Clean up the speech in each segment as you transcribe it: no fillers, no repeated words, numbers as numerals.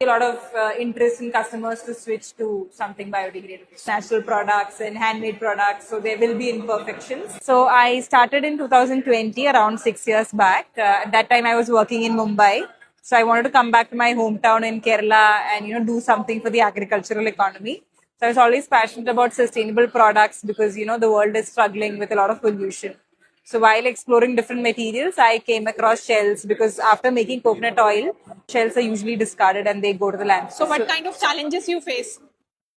A lot of interest in customers to switch to something biodegradable, natural products and handmade products. So there will be imperfections. So I started in 2020, around 6 years back. At that time, I was working in Mumbai. So I wanted to come back to my hometown in Kerala and do something for the agricultural economy. So I was always passionate about sustainable products because the world is struggling with a lot of pollution. So while exploring different materials, I came across shells because after making coconut oil, shells are usually discarded and they go to the landfill. So what kind of challenges you face?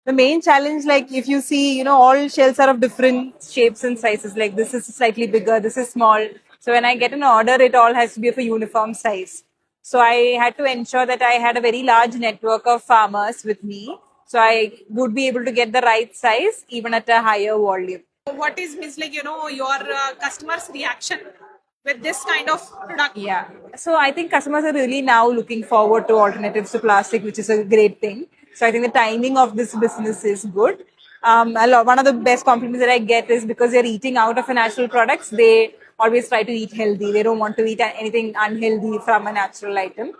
The main challenge, like if you see, all shells are of different shapes and sizes. Like this is slightly bigger, this is small. So when I get an order, it all has to be of a uniform size. So I had to ensure that I had a very large network of farmers with me. So I would be able to get the right size even at a higher volume. What is means like your customers' reaction with this kind of product? Yeah. So I think customers are really now looking forward to alternatives to plastic, which is a great thing. So I think the timing of this business is good. One of the best compliments that I get is because they're eating out of a natural products, they always try to eat healthy. They don't want to eat anything unhealthy from a natural item.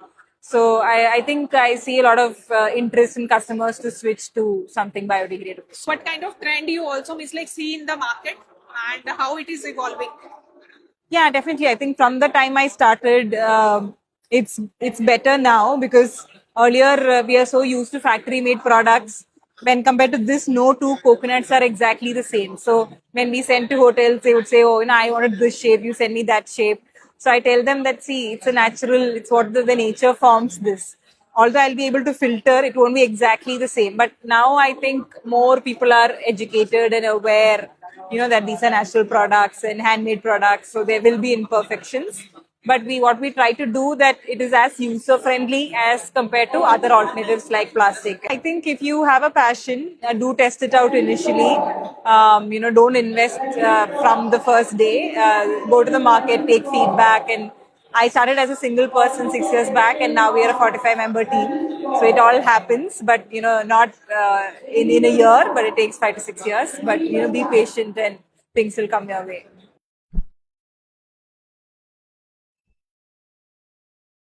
So I think I see a lot of interest in customers to switch to something biodegradable. What kind of trend you also means like see in the market and how it is evolving? Yeah, definitely. I think from the time I started, it's better now because earlier we are so used to factory-made products. When compared to this, no two coconuts are exactly the same. So when we send to hotels, they would say, "Oh, I wanted this shape. You send me that shape." So I tell them that see, it's a natural. It's what the nature forms this. Although I'll be able to filter, it won't be exactly the same. But now I think more people are educated and aware that these are natural products and handmade products, so there will be imperfections, but what we try to do that it is as user friendly as compared to other alternatives like plastic. I think if you have a passion, do test it out initially. Don't invest from the first day. Go to the market, take feedback. And I started as a single person 6 years back, and now we are a 45-member team. So it all happens, but not in a year, but it takes 5 to 6 years. But be patient, and things will come your way.